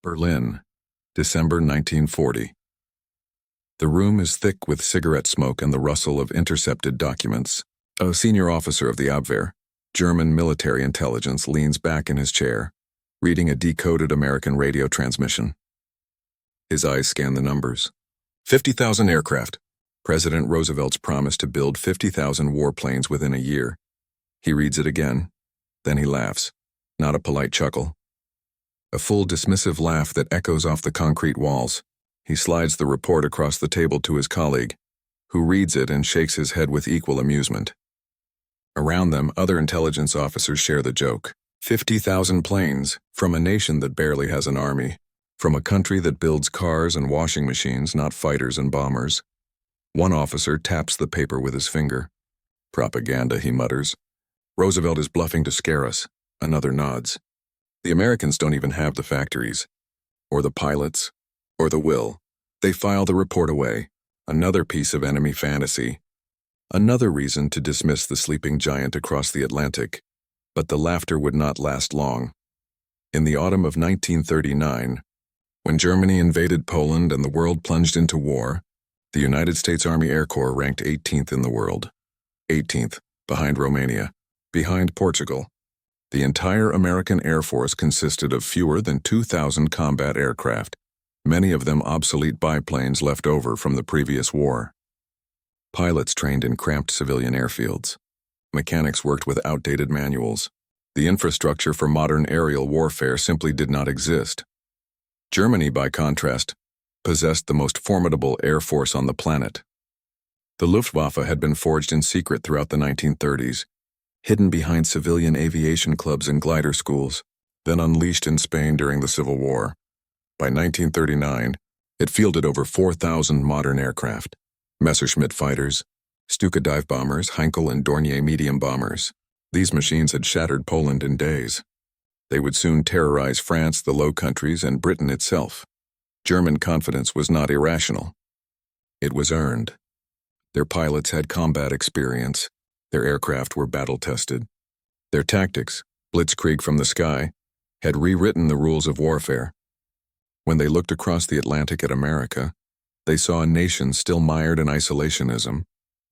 Berlin, December 1940. The room is thick with cigarette smoke and the rustle of intercepted documents. A senior officer of the Abwehr, German military intelligence, leans back in his chair, reading a decoded American radio transmission. His eyes scan the numbers. 50,000 aircraft. President Roosevelt's promise to build 50,000 warplanes within a year. He reads it again. Then he laughs. Not a polite chuckle. A full dismissive laugh that echoes off the concrete walls. He slides the report across the table to his colleague, who reads it and shakes his head with equal amusement. Around them, other intelligence officers share the joke. 50,000 planes, from a nation that barely has an army, from a country that builds cars and washing machines, not fighters and bombers. One officer taps the paper with his finger. Propaganda, he mutters. Roosevelt is bluffing to scare us. Another nods. The Americans don't even have the factories, or the pilots, or the will. They file the report away. Another piece of enemy fantasy. Another reason to dismiss the sleeping giant across the Atlantic. But the laughter would not last long. In the autumn of 1939, when Germany invaded Poland and the world plunged into war, the United States Army Air Corps ranked 18th in the world. 18th, behind Romania, behind Portugal. The entire American Air Force consisted of fewer than 2,000 combat aircraft, many of them obsolete biplanes left over from the previous war. Pilots trained in cramped civilian airfields. Mechanics worked with outdated manuals. The infrastructure for modern aerial warfare simply did not exist. Germany, by contrast, possessed the most formidable air force on the planet. The Luftwaffe had been forged in secret throughout the 1930s, hidden behind civilian aviation clubs and glider schools, then unleashed in Spain during the Civil War. By 1939, it fielded over 4,000 modern aircraft, Messerschmitt fighters, Stuka dive bombers, Heinkel and Dornier medium bombers. These machines had shattered Poland in days. They would soon terrorize France, the Low Countries, and Britain itself. German confidence was not irrational. It was earned. Their pilots had combat experience. Their aircraft were battle-tested. Their tactics, blitzkrieg from the sky, had rewritten the rules of warfare. When they looked across the Atlantic at America, they saw a nation still mired in isolationism,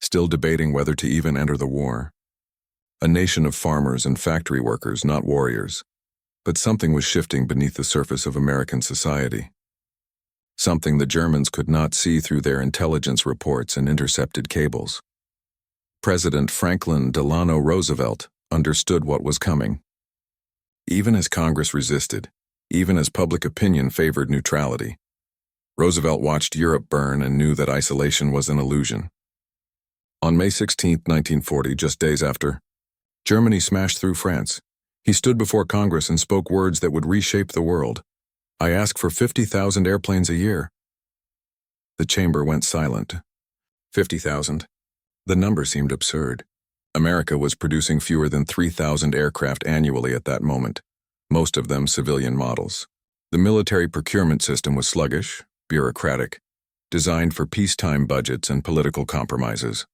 still debating whether to even enter the war. A nation of farmers and factory workers, not warriors. But something was shifting beneath the surface of American society. Something the Germans could not see through their intelligence reports and intercepted cables. President Franklin Delano Roosevelt understood what was coming. Even as Congress resisted, even as public opinion favored neutrality, Roosevelt watched Europe burn and knew that isolation was an illusion. On May 16, 1940, just days after, Germany smashed through France. He stood before Congress and spoke words that would reshape the world. I ask for 50,000 airplanes a year. The chamber went silent. 50,000. The number seemed absurd. America was producing fewer than 3,000 aircraft annually at that moment, most of them civilian models. The military procurement system was sluggish, bureaucratic, designed for peacetime budgets and political compromises.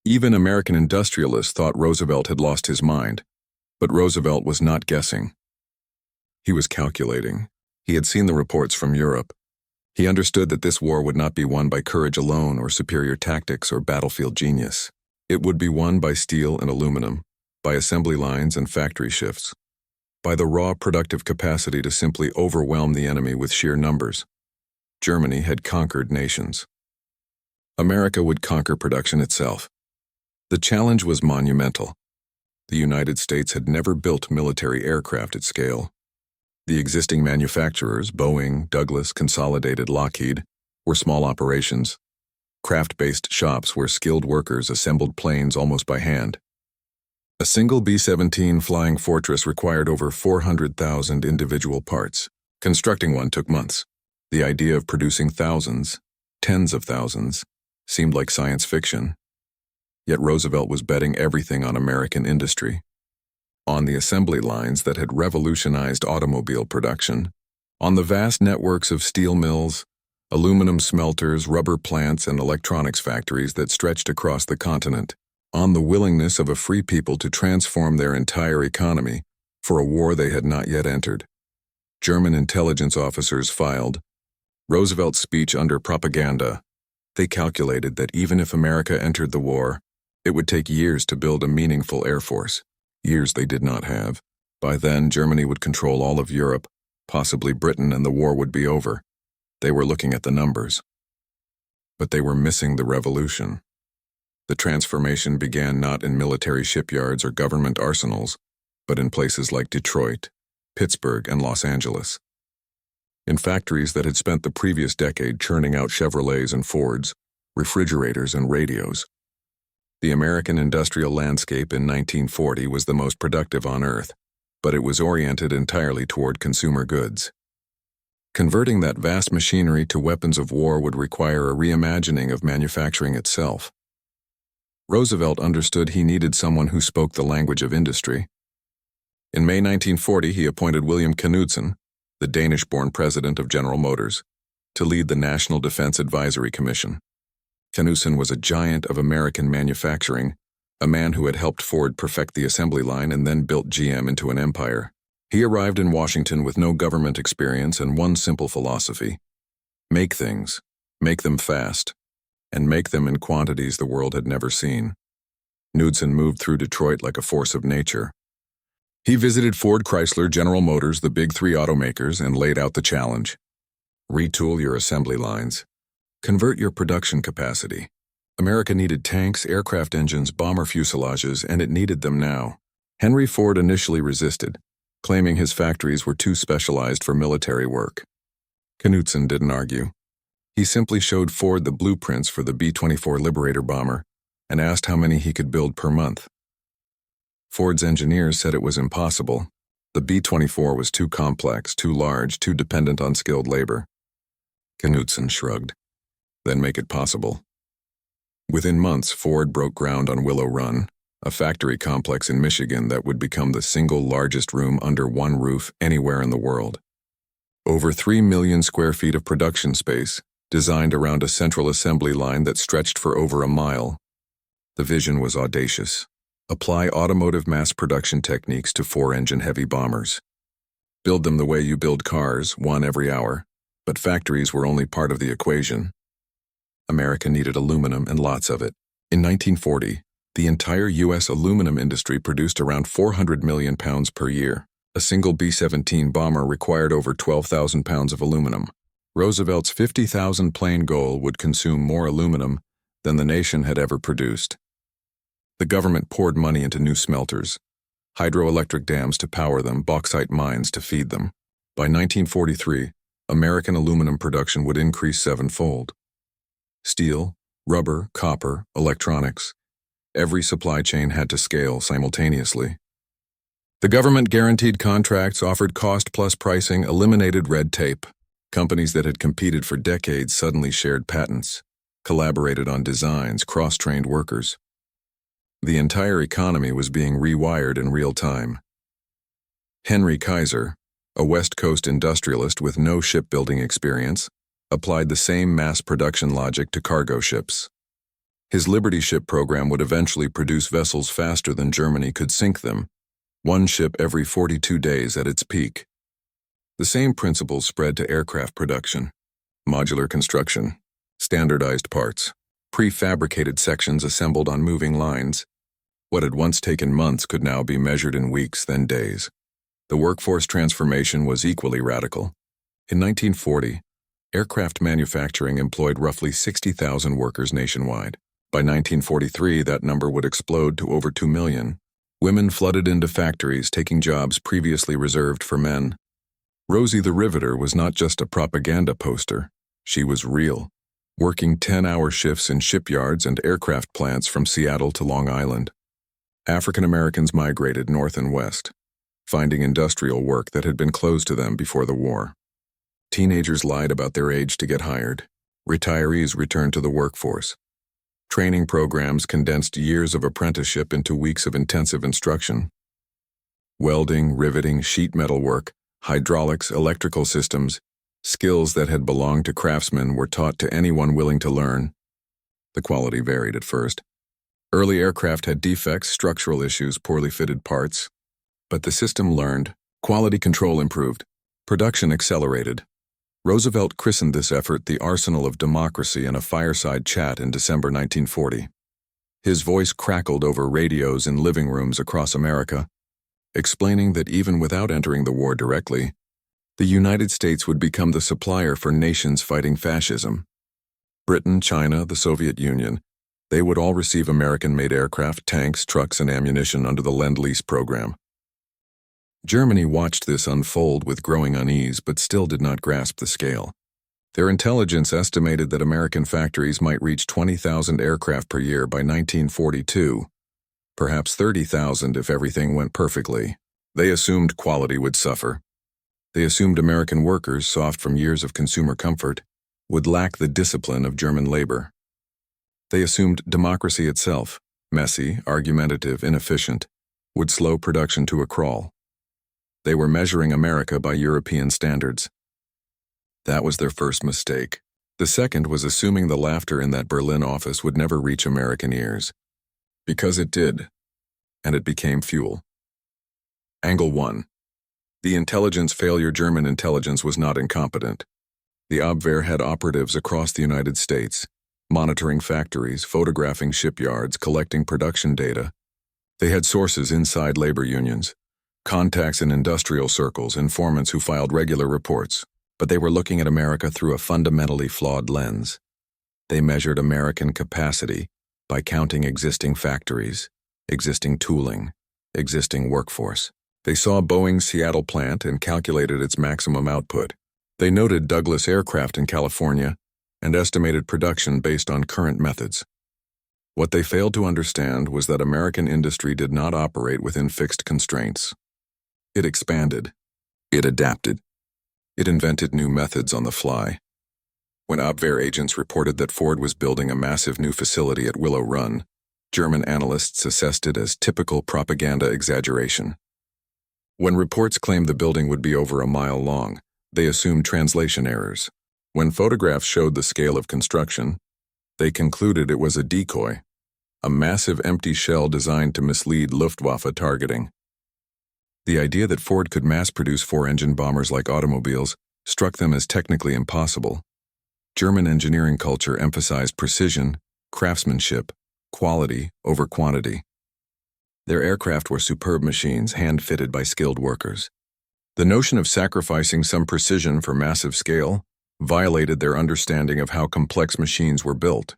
Even American industrialists thought Roosevelt had lost his mind, but Roosevelt was not guessing. He was calculating. He had seen the reports from Europe. He understood that this war would not be won by courage alone or superior tactics or battlefield genius. It would be won by steel and aluminum, by assembly lines and factory shifts, by the raw productive capacity to simply overwhelm the enemy with sheer numbers. Germany had conquered nations. America would conquer production itself. The challenge was monumental. The United States had never built military aircraft at scale. The existing manufacturers, Boeing, Douglas, Consolidated, Lockheed, were small operations, craft-based shops where skilled workers assembled planes almost by hand. A single B-17 Flying Fortress required over 400,000 individual parts. Constructing one took months. The idea of producing thousands, tens of thousands, seemed like science fiction. Yet Roosevelt was betting everything on American industry. On the assembly lines that had revolutionized automobile production, on the vast networks of steel mills, aluminum smelters, rubber plants, and electronics factories that stretched across the continent, on the willingness of a free people to transform their entire economy for a war they had not yet entered. German intelligence officers filed Roosevelt's speech under propaganda. They calculated that even if America entered the war, it would take years to build a meaningful air force, years they did not have. By then, Germany would control all of Europe, possibly Britain, and the war would be over. They were looking at the numbers. But they were missing the revolution. The transformation began not in military shipyards or government arsenals, but in places like Detroit, Pittsburgh, and Los Angeles. In factories that had spent the previous decade churning out Chevrolets and Fords, refrigerators and radios. The American industrial landscape in 1940 was the most productive on Earth, but it was oriented entirely toward consumer goods. Converting that vast machinery to weapons of war would require a reimagining of manufacturing itself. Roosevelt understood he needed someone who spoke the language of industry. In May 1940, he appointed William Knudsen, the Danish-born president of General Motors, to lead the National Defense Advisory Commission. Knudsen was a giant of American manufacturing, a man who had helped Ford perfect the assembly line and then built GM into an empire. He arrived in Washington with no government experience and one simple philosophy: make things, make them fast, and make them in quantities the world had never seen. Knudsen moved through Detroit like a force of nature. He visited Ford, Chrysler, General Motors, the big three automakers, and laid out the challenge. Retool your assembly lines. Convert your production capacity. America needed tanks, aircraft engines, bomber fuselages, and it needed them now. Henry Ford initially resisted, claiming his factories were too specialized for military work. Knudsen didn't argue. He simply showed Ford the blueprints for the B-24 Liberator bomber and asked how many he could build per month. Ford's engineers said it was impossible. The B-24 was too complex, too large, too dependent on skilled labor. Knudsen shrugged. Then make it possible. Within months, Ford broke ground on Willow Run, a factory complex in Michigan that would become the single largest room under one roof anywhere in the world. Over 3 million square feet of production space, designed around a central assembly line that stretched for over a mile. The vision was audacious. Apply automotive mass production techniques to 4-engine heavy bombers. Build them the way you build cars, one every hour, but factories were only part of the equation. America needed aluminum and lots of it. In 1940, the entire U.S. aluminum industry produced around 400 million pounds per year. A single B-17 bomber required over 12,000 pounds of aluminum. Roosevelt's 50,000 plane goal would consume more aluminum than the nation had ever produced. The government poured money into new smelters, hydroelectric dams to power them, bauxite mines to feed them. By 1943, American aluminum production would increase sevenfold. Steel, rubber, copper, electronics. Every supply chain had to scale simultaneously. The government guaranteed contracts, offered cost-plus pricing, eliminated red tape. Companies that had competed for decades suddenly shared patents, collaborated on designs, cross-trained workers. The entire economy was being rewired in real time. Henry Kaiser, a West Coast industrialist with no shipbuilding experience, applied the same mass production logic to cargo ships. His Liberty ship program would eventually produce vessels faster than Germany could sink them, one ship every 42 days at its peak. The same principles spread to aircraft production: modular construction, standardized parts, prefabricated sections assembled on moving lines. What had once taken months could now be measured in weeks, then days. The workforce transformation was equally radical. In 1940, aircraft manufacturing employed roughly 60,000 workers nationwide. By 1943, that number would explode to over 2 million. Women flooded into factories, taking jobs previously reserved for men. Rosie the Riveter was not just a propaganda poster. She was real, working 10-hour shifts in shipyards and aircraft plants from Seattle to Long Island. African Americans migrated north and west, finding industrial work that had been closed to them before the war. Teenagers lied about their age to get hired. Retirees returned to the workforce. Training programs condensed years of apprenticeship into weeks of intensive instruction. Welding, riveting, sheet metal work, hydraulics, electrical systems, skills that had belonged to craftsmen were taught to anyone willing to learn. The quality varied at first. Early aircraft had defects, structural issues, poorly fitted parts. But the system learned. Quality control improved. Production accelerated. Roosevelt christened this effort the Arsenal of Democracy in a fireside chat in December 1940. His voice crackled over radios in living rooms across America, explaining that even without entering the war directly, the United States would become the supplier for nations fighting fascism. Britain, China, the Soviet Union, they would all receive American-made aircraft, tanks, trucks, and ammunition under the Lend-Lease program. Germany watched this unfold with growing unease but still did not grasp the scale. Their intelligence estimated that American factories might reach 20,000 aircraft per year by 1942, perhaps 30,000 if everything went perfectly. They assumed quality would suffer. They assumed American workers, soft from years of consumer comfort, would lack the discipline of German labor. They assumed democracy itself, messy, argumentative, inefficient, would slow production to a crawl. They were measuring America by European standards. That was their first mistake. The second was assuming the laughter in that Berlin office would never reach American ears. Because it did, and it became fuel. Angle 1. The intelligence failure. German intelligence was not incompetent. The Abwehr had operatives across the United States, monitoring factories, photographing shipyards, collecting production data. They had sources inside labor unions, contacts in industrial circles, informants who filed regular reports. But they were looking at America through a fundamentally flawed lens. They measured American capacity by counting existing factories, existing tooling, existing workforce. They saw Boeing's Seattle plant and calculated its maximum output. They noted Douglas aircraft in California and estimated production based on current methods. What they failed to understand was that American industry did not operate within fixed constraints. It expanded. It adapted. It invented new methods on the fly. When Abwehr agents reported that Ford was building a massive new facility at Willow Run, German analysts assessed it as typical propaganda exaggeration. When reports claimed the building would be over a mile long, they assumed translation errors. When photographs showed the scale of construction, they concluded it was a decoy, a massive empty shell designed to mislead Luftwaffe targeting. The idea that Ford could mass-produce four-engine bombers like automobiles struck them as technically impossible. German engineering culture emphasized precision, craftsmanship, quality over quantity. Their aircraft were superb machines hand-fitted by skilled workers. The notion of sacrificing some precision for massive scale violated their understanding of how complex machines were built.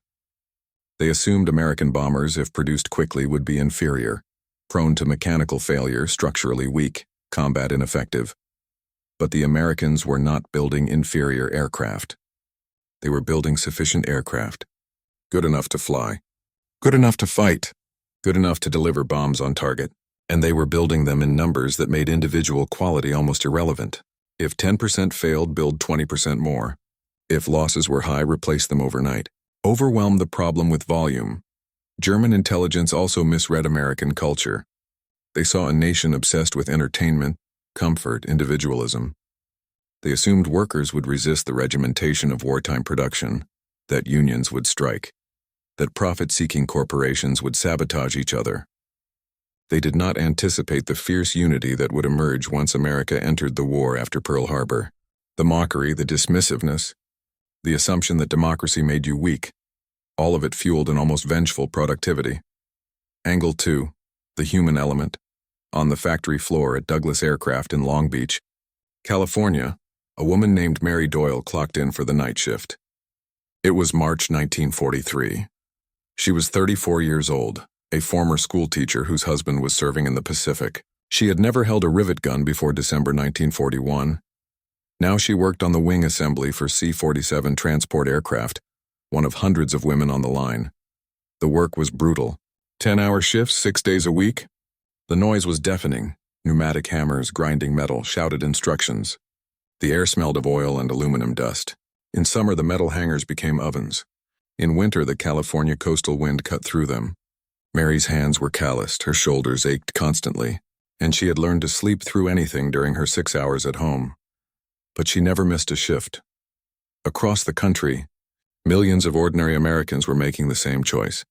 They assumed American bombers, if produced quickly, would be inferior, prone to mechanical failure, structurally weak, combat ineffective. But the Americans were not building inferior aircraft. They were building sufficient aircraft, good enough to fly, good enough to fight, good enough to deliver bombs on target, and they were building them in numbers that made individual quality almost irrelevant. If 10% failed, build 20% more. If losses were high, replace them overnight. Overwhelm the problem with volume. German intelligence also misread American culture. They saw a nation obsessed with entertainment, comfort, individualism. They assumed workers would resist the regimentation of wartime production, that unions would strike, that profit-seeking corporations would sabotage each other. They did not anticipate the fierce unity that would emerge once America entered the war after Pearl Harbor. The mockery, the dismissiveness, the assumption that democracy made you weak, all of it fueled an almost vengeful productivity. Angle 2, the human element. On the factory floor at Douglas Aircraft in Long Beach, California, a woman named Mary Doyle clocked in for the night shift. It was March 1943. She was 34 years old, a former schoolteacher whose husband was serving in the Pacific. She had never held a rivet gun before December 1941. Now she worked on the wing assembly for C-47 transport aircraft, one of hundreds of women on the line. The work was brutal. 10-hour shifts, 6 days a week. The noise was deafening. Pneumatic hammers grinding metal shouted instructions. The air smelled of oil and aluminum dust. In summer, the metal hangars became ovens. In winter, the California coastal wind cut through them. Mary's hands were calloused, her shoulders ached constantly, and she had learned to sleep through anything during her 6 hours at home. But she never missed a shift. Across the country, millions of ordinary Americans were making the same choice,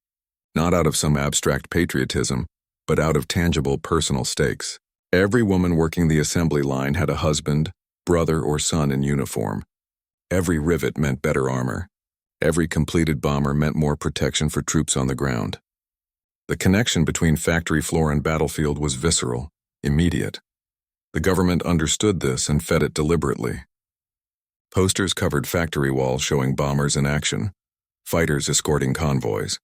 not out of some abstract patriotism, but out of tangible personal stakes. Every woman working the assembly line had a husband, brother or son in uniform. Every rivet meant better armor. Every completed bomber meant more protection for troops on the ground. The connection between factory floor and battlefield was visceral, immediate. The government understood this and fed it deliberately. Posters covered factory walls showing bombers in action, fighters escorting convoys,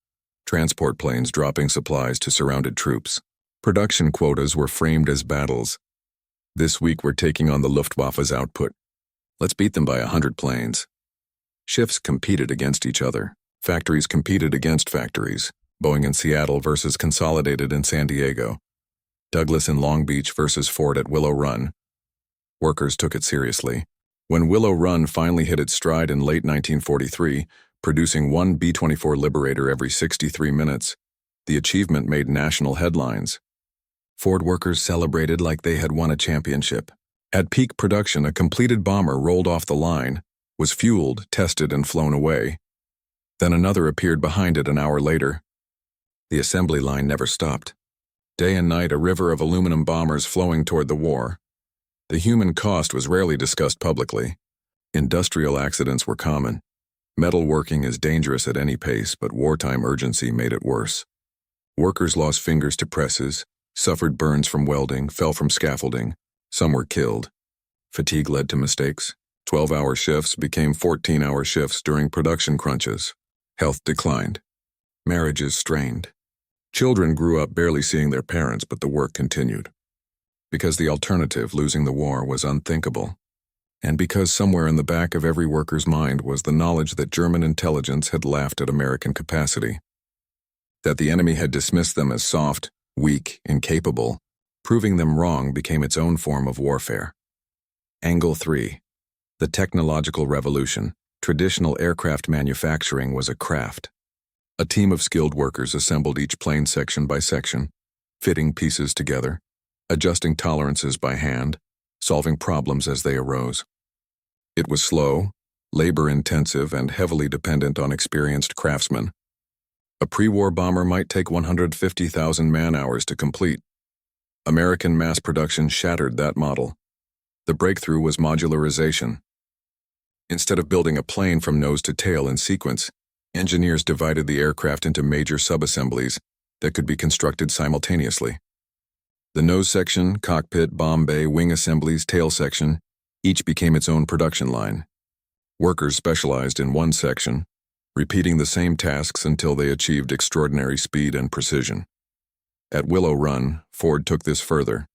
transport planes dropping supplies to surrounded troops. Production quotas were framed as battles. This week we're taking on the Luftwaffe's output. Let's beat them by 100 planes. Shifts competed against each other. Factories competed against factories. Boeing in Seattle versus Consolidated in San Diego. Douglas in Long Beach versus Ford at Willow Run. Workers took it seriously. When Willow Run finally hit its stride in late 1943, producing one B-24 Liberator every 63 minutes, the achievement made national headlines. Ford workers celebrated like they had won a championship. At peak production, a completed bomber rolled off the line, was fueled, tested, and flown away. Then another appeared behind it an hour later. The assembly line never stopped. Day and night, a river of aluminum bombers flowing toward the war. The human cost was rarely discussed publicly. Industrial accidents were common. Metalworking is dangerous at any pace, but wartime urgency made it worse. Workers lost fingers to presses, suffered burns from welding, fell from scaffolding. Some were killed. Fatigue led to mistakes. 12-hour shifts became 14-hour shifts during production crunches. Health declined. Marriages strained. Children grew up barely seeing their parents, but the work continued. Because the alternative, losing the war, was unthinkable. And because somewhere in the back of every worker's mind was the knowledge that German intelligence had laughed at American capacity. That the enemy had dismissed them as soft, weak, incapable. Proving them wrong became its own form of warfare. Angle 3. The technological revolution. Traditional aircraft manufacturing was a craft. A team of skilled workers assembled each plane section by section, fitting pieces together, adjusting tolerances by hand, solving problems as they arose. It was slow, labor-intensive, and heavily dependent on experienced craftsmen. A pre-war bomber might take 150,000 man-hours to complete. American mass production shattered that model. The breakthrough was modularization. Instead of building a plane from nose to tail in sequence, engineers divided the aircraft into major subassemblies that could be constructed simultaneously. The nose section, cockpit, bomb bay, wing assemblies, tail section, each became its own production line. Workers specialized in one section, repeating the same tasks until they achieved extraordinary speed and precision. At Willow Run, Ford took this further.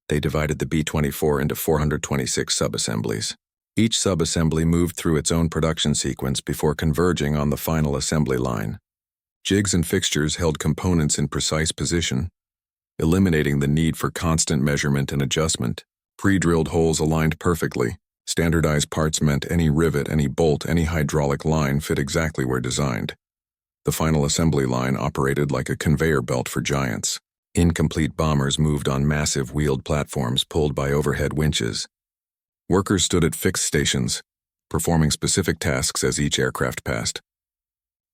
They divided the B-24 into 426 subassemblies. Each subassembly moved through its own production sequence before converging on the final assembly line. Jigs and fixtures held components in precise position, eliminating the need for constant measurement and adjustment. Pre-drilled holes aligned perfectly. Standardized parts meant any rivet, any bolt, any hydraulic line fit exactly where designed. The final assembly line operated like a conveyor belt for giants. Incomplete bombers moved on massive wheeled platforms pulled by overhead winches. Workers stood at fixed stations, performing specific tasks as each aircraft passed.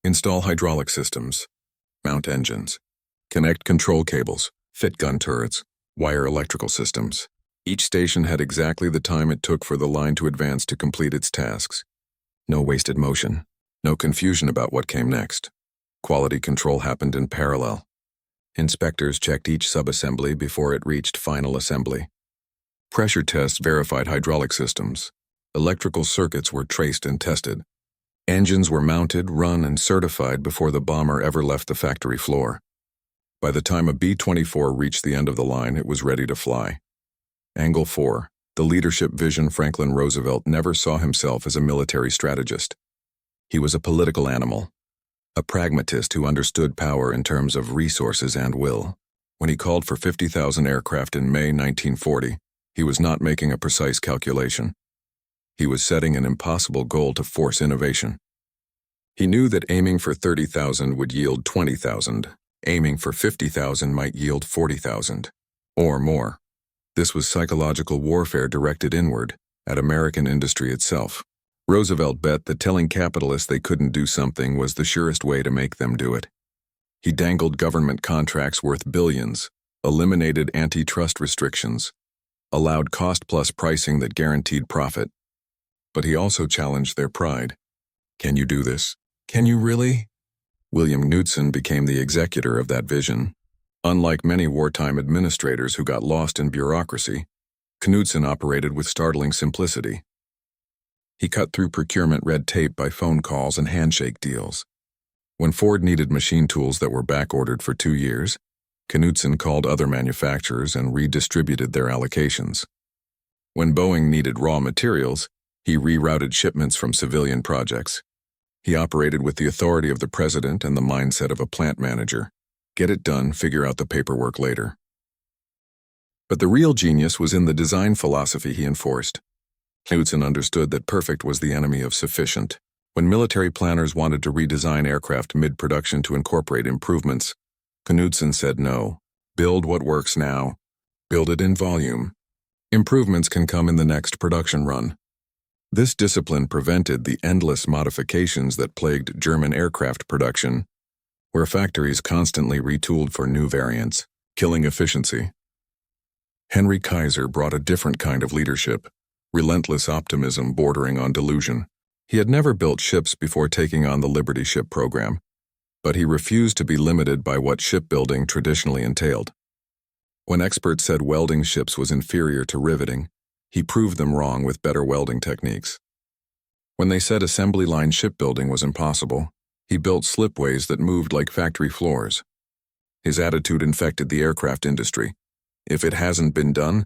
Install hydraulic systems, mount engines, connect control cables, fit gun turrets, wire electrical systems. Each station had exactly the time it took for the line to advance to complete its tasks. No wasted motion, no confusion about what came next. Quality control happened in parallel. Inspectors checked each subassembly before it reached final assembly. Pressure tests verified hydraulic systems. Electrical circuits were traced and tested. Engines were mounted, run, and certified before the bomber ever left the factory floor. By the time a B-24 reached the end of the line, it was ready to fly. Angle 4. The leadership vision. Franklin Roosevelt never saw himself as a military strategist. He was a political animal, a pragmatist who understood power in terms of resources and will. When he called for 50,000 aircraft in May 1940, he was not making a precise calculation. He was setting an impossible goal to force innovation. He knew that aiming for 30,000 would yield 20,000. Aiming for 50,000 might yield 40,000, or more. This was psychological warfare directed inward, at American industry itself. Roosevelt bet that telling capitalists they couldn't do something was the surest way to make them do it. He dangled government contracts worth billions, eliminated antitrust restrictions, allowed cost-plus pricing that guaranteed profit. But he also challenged their pride. Can you do this? Can you really? William Knudsen became the executor of that vision. Unlike many wartime administrators who got lost in bureaucracy, Knudsen operated with startling simplicity. He cut through procurement red tape by phone calls and handshake deals. When Ford needed machine tools that were back-ordered for 2 years, Knudsen called other manufacturers and redistributed their allocations. When Boeing needed raw materials, he rerouted shipments from civilian projects. He operated with the authority of the president and the mindset of a plant manager. Get it done, figure out the paperwork later. But the real genius was in the design philosophy he enforced. Knudsen understood that perfect was the enemy of sufficient. When military planners wanted to redesign aircraft mid-production to incorporate improvements, Knudsen said no. Build what works now. Build it in volume. Improvements can come in the next production run. This discipline prevented the endless modifications that plagued German aircraft production, where factories constantly retooled for new variants, killing efficiency. Henry Kaiser brought a different kind of leadership, relentless optimism bordering on delusion. He had never built ships before taking on the Liberty ship program, but he refused to be limited by what shipbuilding traditionally entailed. When experts said welding ships was inferior to riveting, he proved them wrong with better welding techniques. When they said assembly line shipbuilding was impossible, he built slipways that moved like factory floors. His attitude infected the aircraft industry. If it hasn't been done,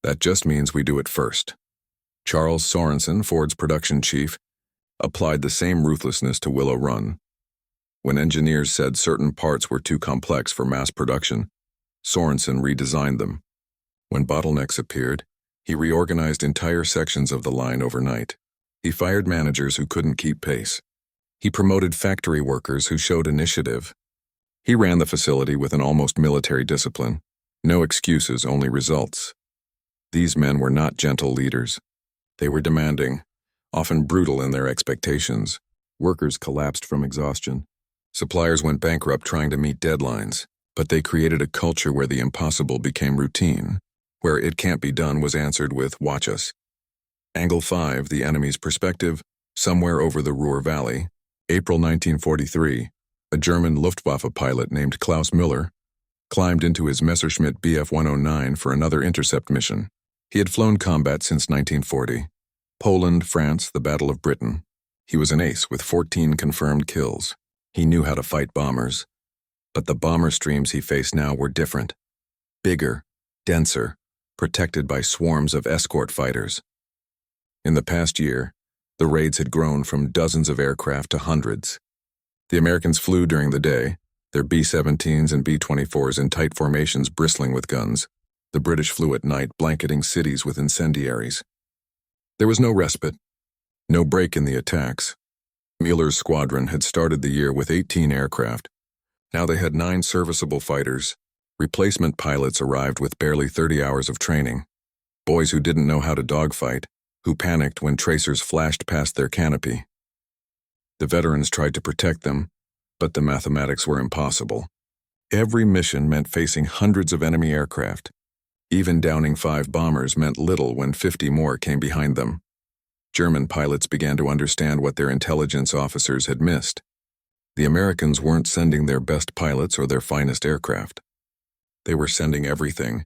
that just means we do it first. Charles Sorensen, Ford's production chief, applied the same ruthlessness to Willow Run. When engineers said certain parts were too complex for mass production, Sorensen redesigned them. When bottlenecks appeared, he reorganized entire sections of the line overnight. He fired managers who couldn't keep pace. He promoted factory workers who showed initiative. He ran the facility with an almost military discipline. No excuses, only results. These men were not gentle leaders. They were demanding, often brutal in their expectations. Workers collapsed from exhaustion. Suppliers went bankrupt trying to meet deadlines, but they created a culture where the impossible became routine, where it can't be done was answered with, watch us. Angle 5, the enemy's perspective, somewhere over the Ruhr Valley, April 1943, a German Luftwaffe pilot named Klaus Müller climbed into his Messerschmitt Bf 109 for another intercept mission. He had flown combat since 1940. Poland, France, the Battle of Britain. He was an ace with 14 confirmed kills. He knew how to fight bombers. But the bomber streams he faced now were different. Bigger, denser, protected by swarms of escort fighters. In the past year, the raids had grown from dozens of aircraft to hundreds. The Americans flew during the day, their B-17s and B-24s in tight formations bristling with guns. The British flew at night, blanketing cities with incendiaries. There was no respite, no break in the attacks. Müller's squadron had started the year with 18 aircraft. Now they had 9 serviceable fighters. Replacement pilots arrived with barely 30 hours of training. Boys who didn't know how to dogfight, who panicked when tracers flashed past their canopy. The veterans tried to protect them, but the mathematics were impossible. Every mission meant facing hundreds of enemy aircraft. Even downing 5 bombers meant little when 50 more came behind them. German pilots began to understand what their intelligence officers had missed. The Americans weren't sending their best pilots or their finest aircraft. They were sending everything.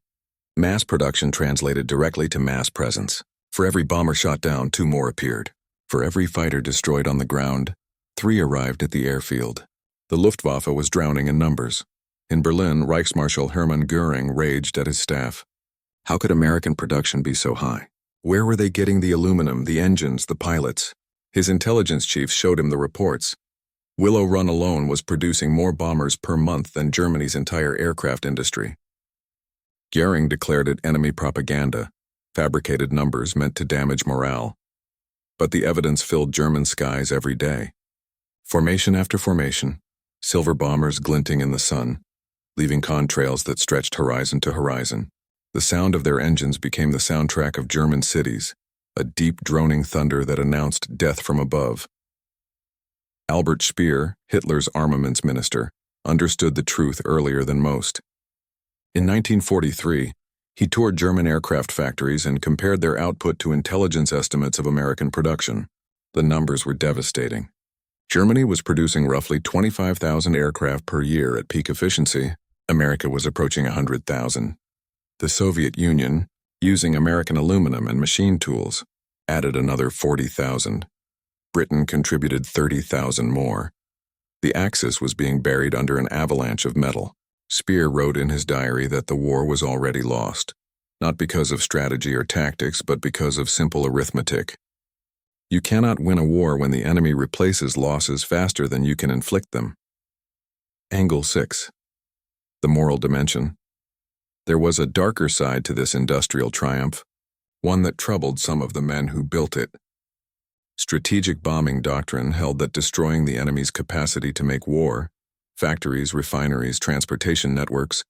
Mass production translated directly to mass presence. For every bomber shot down, 2 more appeared. For every fighter destroyed on the ground, 3 arrived at the airfield. The Luftwaffe was drowning in numbers. In Berlin, Reichsmarschall Hermann Göring raged at his staff. How could American production be so high? Where were they getting the aluminum, the engines, the pilots? His intelligence chiefs showed him the reports. Willow Run alone was producing more bombers per month than Germany's entire aircraft industry. Göring declared it enemy propaganda, fabricated numbers meant to damage morale. But the evidence filled German skies every day. Formation after formation, silver bombers glinting in the sun, leaving contrails that stretched horizon to horizon. The sound of their engines became the soundtrack of German cities, a deep droning thunder that announced death from above. Albert Speer, Hitler's armaments minister, understood the truth earlier than most. In 1943, He toured German aircraft factories and compared their output to intelligence estimates of American production. The numbers were devastating. Germany was producing roughly 25,000 aircraft per year at peak efficiency. America was approaching 100,000. The Soviet Union, using American aluminum and machine tools, added another 40,000. Britain contributed 30,000 more. The Axis was being buried under an avalanche of metal. Speer wrote in his diary that the war was already lost, not because of strategy or tactics, but because of simple arithmetic. You cannot win a war when the enemy replaces losses faster than you can inflict them. Angle 6. The moral dimension. There was a darker side to this industrial triumph, one that troubled some of the men who built it. Strategic bombing doctrine held that destroying the enemy's capacity to make war, factories, refineries, transportation networks,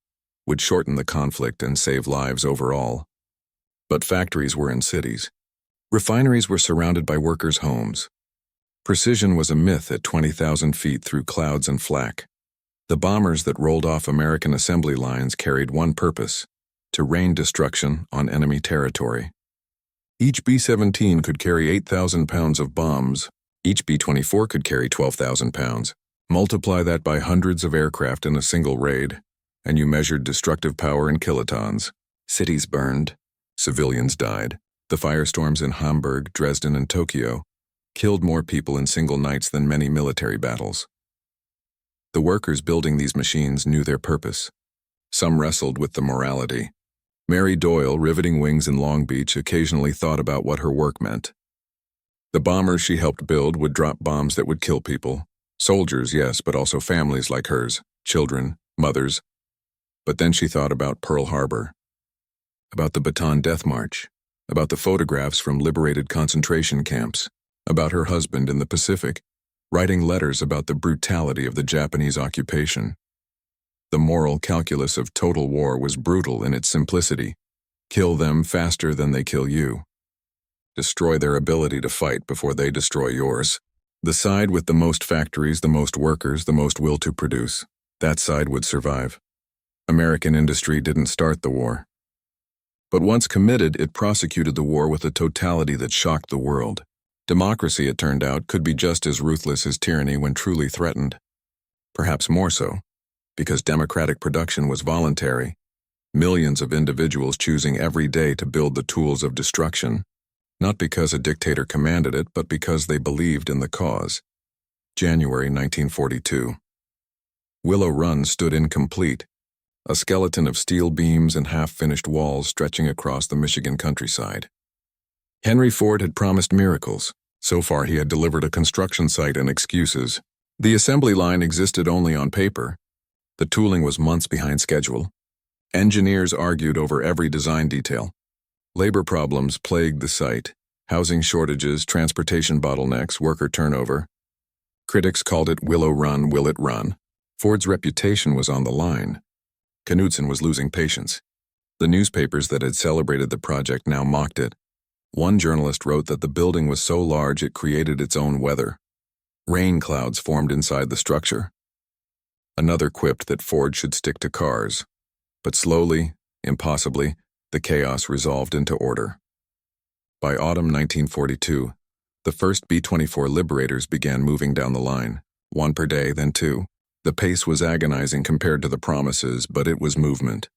would shorten the conflict and save lives overall. But factories were in cities. Refineries were surrounded by workers' homes. Precision was a myth at 20,000 feet through clouds and flak. The bombers that rolled off American assembly lines carried one purpose: to rain destruction on enemy territory. Each B-17 could carry 8,000 pounds of bombs. Each B-24 could carry 12,000 pounds. Multiply that by hundreds of aircraft in a single raid, and you measured destructive power in kilotons. Cities burned. Civilians died. The firestorms in Hamburg, Dresden, and Tokyo killed more people in single nights than many military battles. The workers building these machines knew their purpose. Some wrestled with the morality. Mary Doyle, riveting wings in Long Beach, occasionally thought about what her work meant. The bombers she helped build would drop bombs that would kill people. Soldiers, yes, but also families like hers, children, mothers. But then she thought about Pearl Harbor, about the Bataan Death March, about the photographs from liberated concentration camps, about her husband in the Pacific, writing letters about the brutality of the Japanese occupation. The moral calculus of total war was brutal in its simplicity. Kill them faster than they kill you. Destroy their ability to fight before they destroy yours. The side with the most factories, the most workers, the most will to produce, that side would survive. American industry didn't start the war. But once committed, it prosecuted the war with a totality that shocked the world. Democracy, it turned out, could be just as ruthless as tyranny when truly threatened. Perhaps more so, because democratic production was voluntary, millions of individuals choosing every day to build the tools of destruction, not because a dictator commanded it, but because they believed in the cause. January 1942. Willow Run stood incomplete, a skeleton of steel beams and half-finished walls stretching across the Michigan countryside. Henry Ford had promised miracles. So far he had delivered a construction site and excuses. The assembly line existed only on paper. The tooling was months behind schedule. Engineers argued over every design detail. Labor problems plagued the site: housing shortages, transportation bottlenecks, worker turnover. Critics called it Willow Run, Will It Run? Ford's reputation was on the line. Knudsen was losing patience. The newspapers that had celebrated the project now mocked it. One journalist wrote that the building was so large it created its own weather. Rain clouds formed inside the structure. Another quipped that Ford should stick to cars. But slowly, impossibly, the chaos resolved into order. By autumn 1942, the first B-24 Liberators began moving down the line, one per day, then two. The pace was agonizing compared to the promises, but it was movement.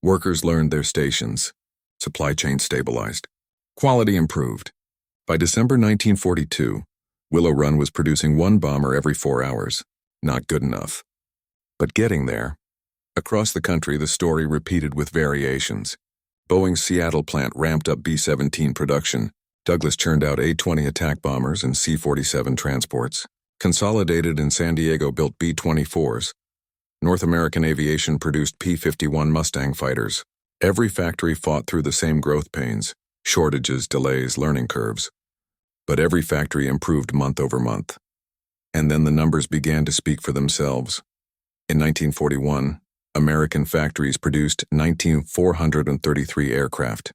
Workers learned their stations. Supply chains stabilized. Quality improved. By December 1942, Willow Run was producing one bomber every 4 hours. Not good enough. But getting there. Across the country, the story repeated with variations. Boeing's Seattle plant ramped up B-17 production. Douglas churned out A-20 attack bombers and C-47 transports. Consolidated in San Diego built B-24s. North American Aviation produced P-51 Mustang fighters. Every factory fought through the same growth pains: shortages, delays, learning curves. But every factory improved month over month. And then the numbers began to speak for themselves. In 1941, American factories produced 19,433 aircraft.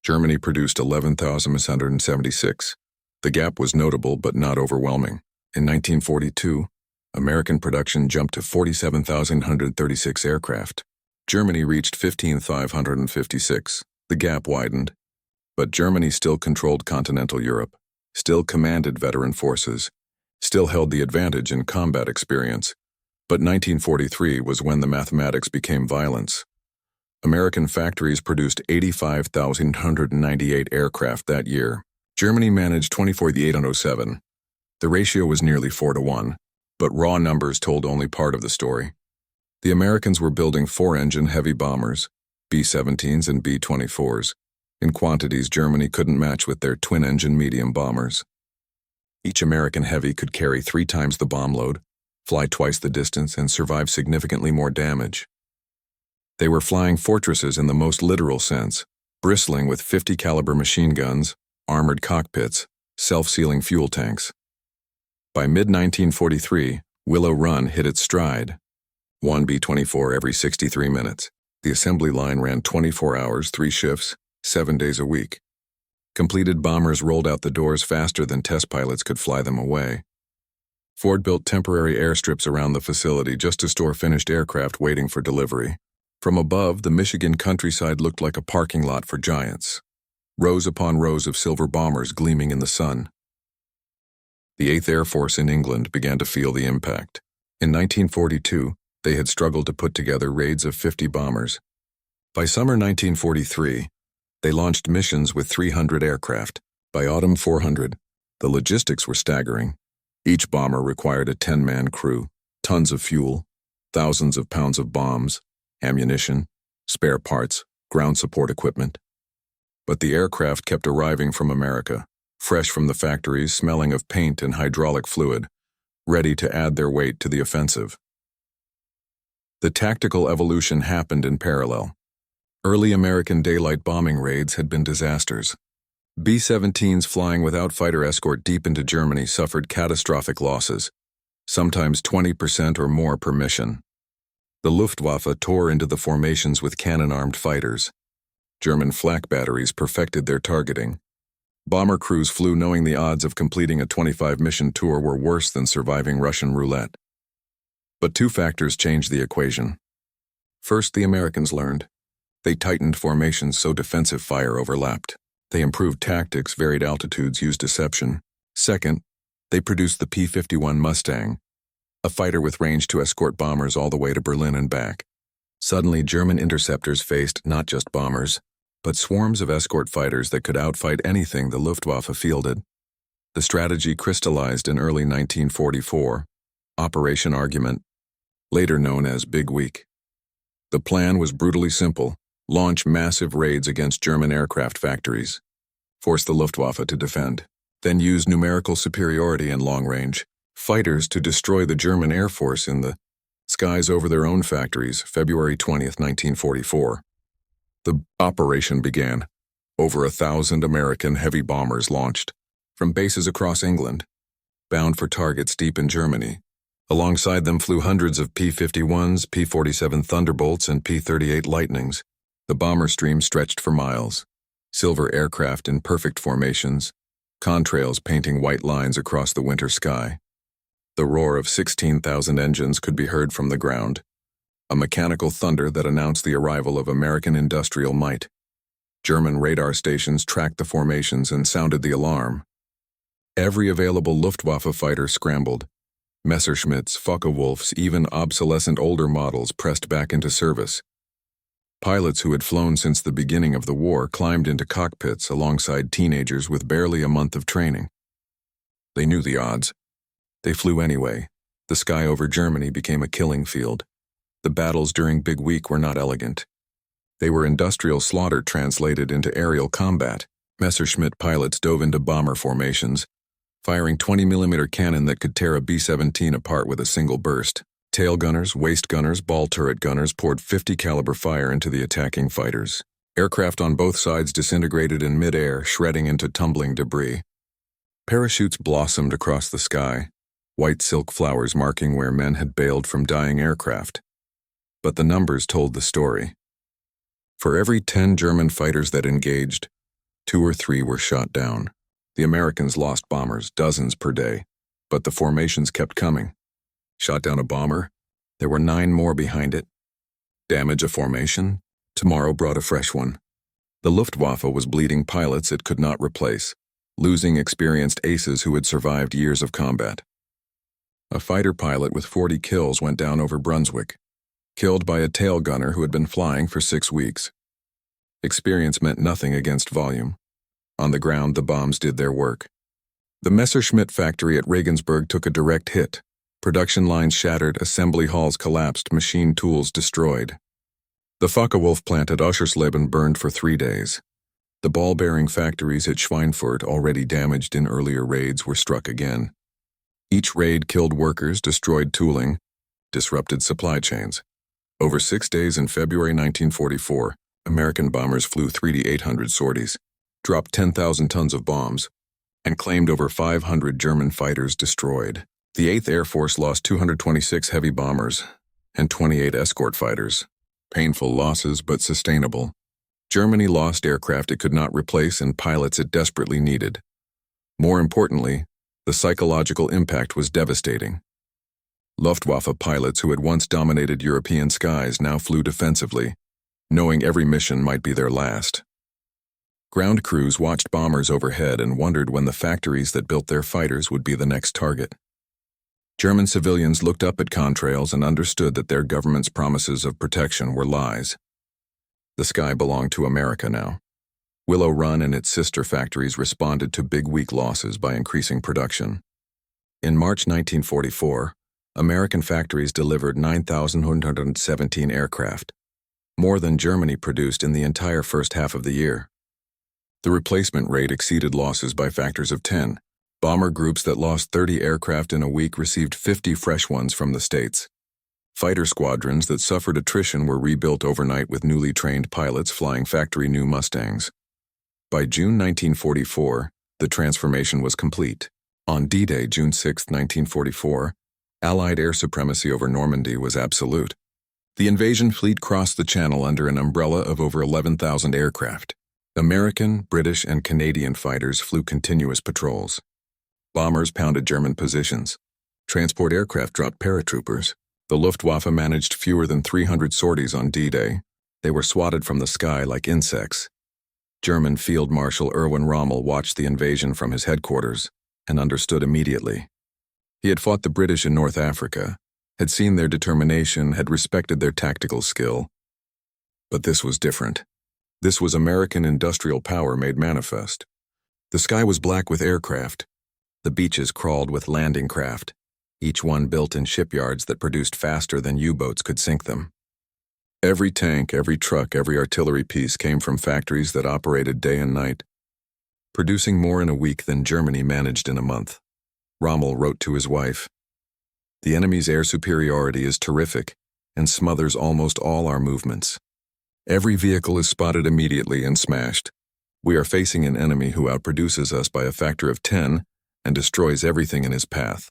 Germany produced 11,176. The gap was notable but not overwhelming. In 1942, American production jumped to 47,136 aircraft. Germany reached 15,556. The gap widened. But Germany still controlled continental Europe, still commanded veteran forces, still held the advantage in combat experience. But 1943 was when the mathematics became violence. American factories produced 85,198 aircraft that year. Germany managed 24,807. The ratio was nearly 4-1, but raw numbers told only part of the story. The Americans were building 4-engine heavy bombers, B-17s and B-24s, in quantities Germany couldn't match with their twin-engine medium bombers. Each American heavy could carry 3 times the bomb load, fly twice the distance, and survive significantly more damage. They were flying fortresses in the most literal sense, bristling with 50-caliber machine guns, armored cockpits, self-sealing fuel tanks. By mid-1943, Willow Run hit its stride. 1 B-24 every 63 minutes. The assembly line ran 24 hours, 3 shifts, 7 days a week. Completed bombers rolled out the doors faster than test pilots could fly them away. Ford built temporary airstrips around the facility just to store finished aircraft waiting for delivery. From above, the Michigan countryside looked like a parking lot for giants. Rows upon rows of silver bombers gleaming in the sun. The 8th Air Force in England began to feel the impact. In 1942, they had struggled to put together raids of 50 bombers. By summer 1943, they launched missions with 300 aircraft. By autumn 400, the logistics were staggering. Each bomber required a 10-man crew, tons of fuel, thousands of pounds of bombs, ammunition, spare parts, ground support equipment. But the aircraft kept arriving from America, fresh from the factories, smelling of paint and hydraulic fluid, ready to add their weight to the offensive. The tactical evolution happened in parallel. Early American daylight bombing raids had been disasters. B-17s flying without fighter escort deep into Germany suffered catastrophic losses, sometimes 20% or more per mission. The Luftwaffe tore into the formations with cannon-armed fighters. German flak batteries perfected their targeting. Bomber crews flew knowing the odds of completing a 25-mission tour were worse than surviving Russian roulette. But 2 factors changed the equation. First, the Americans learned. They tightened formations so defensive fire overlapped. They improved tactics, varied altitudes, used deception. Second, they produced the P-51 Mustang, a fighter with range to escort bombers all the way to Berlin and back. Suddenly, German interceptors faced not just bombers, but swarms of escort fighters that could outfight anything the Luftwaffe fielded. The strategy crystallized in early 1944, Operation Argument, later known as Big Week. The plan was brutally simple: launch massive raids against German aircraft factories, force the Luftwaffe to defend, then use numerical superiority and long-range fighters to destroy the German Air Force in the skies over their own factories. February 20, 1944. The operation began. Over 1,000 American heavy bombers launched from bases across England, bound for targets deep in Germany. Alongside them flew hundreds of P-51s, P-47 Thunderbolts, and P-38 Lightnings. The bomber stream stretched for miles. Silver aircraft in perfect formations, contrails painting white lines across the winter sky. The roar of 16,000 engines could be heard from the ground, a mechanical thunder that announced the arrival of American industrial might. German radar stations tracked the formations and sounded the alarm. Every available Luftwaffe fighter scrambled. Messerschmitts, Focke-Wulfs, even obsolescent older models pressed back into service. Pilots who had flown since the beginning of the war climbed into cockpits alongside teenagers with barely a month of training. They knew the odds. They flew anyway. The sky over Germany became a killing field. The battles during Big Week were not elegant. They were industrial slaughter translated into aerial combat. Messerschmitt pilots dove into bomber formations, firing 20mm cannon that could tear a B-17 apart with a single burst. Tail gunners, waist gunners, ball turret gunners poured 50-caliber fire into the attacking fighters. Aircraft on both sides disintegrated in mid-air, shredding into tumbling debris. Parachutes blossomed across the sky, white silk flowers marking where men had bailed from dying aircraft. But the numbers told the story. For every 10 German fighters that engaged, 2 or 3 were shot down. The Americans lost bombers, dozens per day, but the formations kept coming. Shot down a bomber, there were 9 more behind it. Damage a formation? Tomorrow brought a fresh one. The Luftwaffe was bleeding pilots it could not replace, losing experienced aces who had survived years of combat. A fighter pilot with 40 kills went down over Brunswick, killed by a tail gunner who had been flying for 6 weeks. Experience meant nothing against volume. On the ground, the bombs did their work. The Messerschmitt factory at Regensburg took a direct hit. Production lines shattered, assembly halls collapsed, machine tools destroyed. The Focke-Wulf plant at Oschersleben burned for 3 days. The ball-bearing factories at Schweinfurt, already damaged in earlier raids, were struck again. Each raid killed workers, destroyed tooling, disrupted supply chains. Over 6 days in February 1944, American bombers flew 3D-800 sorties, dropped 10,000 tons of bombs, and claimed over 500 German fighters destroyed. The 8th Air Force lost 226 heavy bombers and 28 escort fighters. Painful losses, but sustainable. Germany lost aircraft it could not replace and pilots it desperately needed. More importantly, the psychological impact was devastating. Luftwaffe pilots who had once dominated European skies now flew defensively, knowing every mission might be their last. Ground crews watched bombers overhead and wondered when the factories that built their fighters would be the next target. German civilians looked up at contrails and understood that their government's promises of protection were lies. The sky belonged to America now. Willow Run and its sister factories responded to big week losses by increasing production. In March 1944, American factories delivered 9,117 aircraft, more than Germany produced in the entire first half of the year. The replacement rate exceeded losses by factors of 10. Bomber groups that lost 30 aircraft in a week received 50 fresh ones from the States. Fighter squadrons that suffered attrition were rebuilt overnight with newly trained pilots flying factory-new Mustangs. By June 1944, the transformation was complete. On D-Day, June 6, 1944, Allied air supremacy over Normandy was absolute. The invasion fleet crossed the Channel under an umbrella of over 11,000 aircraft. American, British, and Canadian fighters flew continuous patrols. Bombers pounded German positions. Transport aircraft dropped paratroopers. The Luftwaffe managed fewer than 300 sorties on D-Day. They were swatted from the sky like insects. German Field Marshal Erwin Rommel watched the invasion from his headquarters and understood immediately. He had fought the British in North Africa, had seen their determination, had respected their tactical skill. But this was different. This was American industrial power made manifest. The sky was black with aircraft. The beaches crawled with landing craft, each one built in shipyards that produced faster than U-boats could sink them. Every tank, every truck, every artillery piece came from factories that operated day and night, producing more in a week than Germany managed in a month. Rommel wrote to his wife, "The enemy's air superiority is terrific and smothers almost all our movements. Every vehicle is spotted immediately and smashed. We are facing an enemy who outproduces us by a factor of 10 and destroys everything in his path."